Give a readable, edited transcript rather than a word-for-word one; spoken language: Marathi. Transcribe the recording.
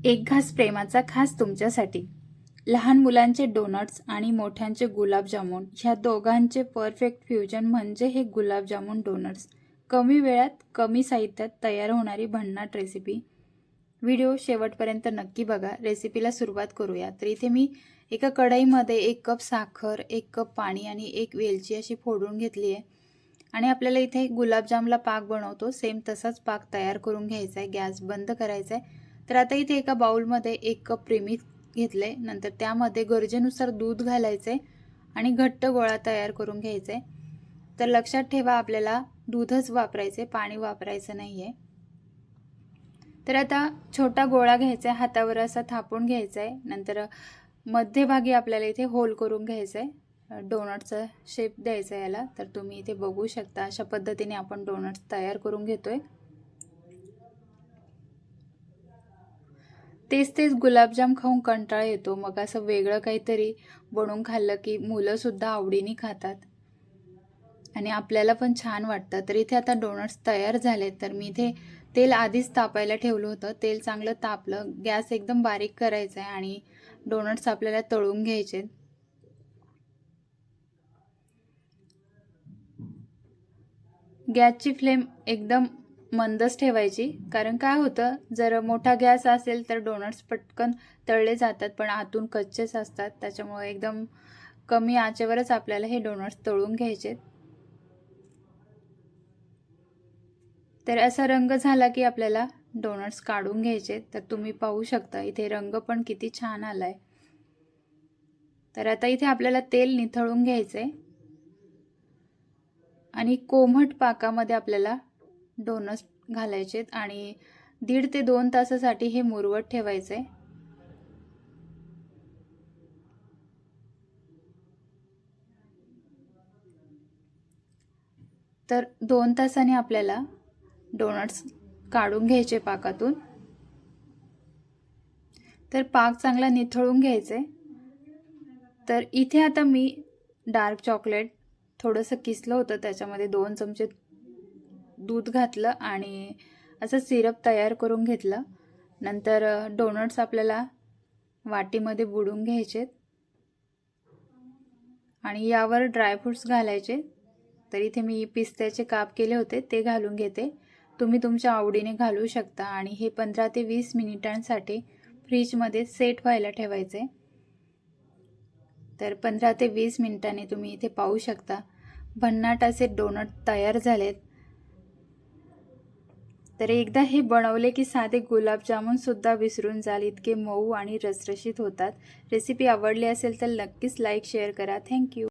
एक घास प्रेमाचा खास तुमच्यासाठी. लहान मुलांचे डोनट्स आणि मोठ्यांचे गुलाबजामुन ह्या दोघांचे परफेक्ट फ्युजन म्हणजे हे गुलाबजामुन डोनट्स. कमी वेळात कमी साहित्यात तयार होणारी भन्नाट रेसिपी. व्हिडिओ शेवटपर्यंत नक्की बघा. रेसिपीला सुरुवात करूया. तर इथे मी एका कढईमध्ये 1 कप साखर, 1 कप पाणी आणि 1 वेलची अशी फोडून घेतली आहे. आणि आपल्याला इथे गुलाबजामला पाक बनवतो सेम तसाच पाक तयार करून घ्यायचा आहे. गॅस बंद करायचा आहे. तर आता इथे एका बाउलमध्ये 1 कप प्रेमिक्स घेतले. नंतर त्यामध्ये गरजेनुसार दूध घालायचे आणि घट्ट गोळा तयार करून घ्यायचे. तर लक्षात ठेवा आपल्याला दूधच वापरायचे, पाणी वापरायचं नाही आहे. तर आता छोटा गोळा घ्यायचा आहे, हातावर असा थापून घ्यायचा आहे. नंतर मध्यभागी आपल्याला इथे होल करून घ्यायचं आहे. डोनटचा शेप द्यायचा याला. तर तुम्ही इथे बघू शकता अशा पद्धतीने आपण डोनट्स तयार करून घेतोय. तेच तेच गुलाबजाम खाऊन कंटाळा येतो. मग असं वेगळं काहीतरी बनवून खाल्लं की मुलंसुद्धा आवडीने खातात आणि आपल्याला पण छान वाटतं. तर इथे आता डोनट्स तयार झालेत. तर मी इथे तेल आधीच तापायला ठेवलं होतं. तेल चांगलं तापलं, गॅस एकदम बारीक करायचा आहे आणि डोनट्स आपल्याला तळून घ्यायचे. गॅसची फ्लेम एकदम मंदच ठेवायची, कारण काय होतं जर मोठा गॅस असेल तर डोनट्स पटकन तळले जातात पण आतून कच्चेच असतात. त्याच्यामुळे एकदम कमी आचेवरच आपल्याला हे डोनट्स तळून घ्यायचे. तर असा रंग झाला की आपल्याला डोनट्स काढून घ्यायचे. तर तुम्ही पाहू शकता इथे रंग पण किती छान आलाय. तर आता इथे आपल्याला तेल निथळून घ्यायचंय आणि कोमट पाकामध्ये आपल्याला डोनट्स घालायचे आणि 1.5 ते 2 तासासाठी हे मुरवत ठेवायचे. तर 2 तासांनी आपल्याला डोनट्स काढून घ्यायचे पाकातून. तर पाक चांगला निथळून घ्यायचे. तर इथे आता मी डार्क चॉकलेट थोडंसं किसलं होतं, त्याच्यामध्ये 2 चमचे दूध घातलं आणि असं सिरप तयार करून घेतलं. नंतर डोनट्स आपल्याला वाटीमध्ये बुडवून घ्यायचे आणि यावर ड्रायफ्रूट्स घालायचे. तर इथे मी पिस्त्याचे काप केले होते ते घालून घेते. तुम्ही तुमच्या आवडीने घालू शकता आणि हे 15 ते 20 मिनिटांसाठी फ्रीजमध्ये सेट व्हायला ठेवायचे. तर 15 ते 20 मिनिटांनी तुम्ही इथे पाहू शकता भन्नाट असे डोनट तयार झालेत. तर एकदा हे बनवले की साधे गुलाबजामुन सुद्धा विसरून जाल, इतके मऊ आणि रसरशीत होतात. रेसिपी आवडली असेल तर नक्कीच लाईक शेअर करा. थँक्यू.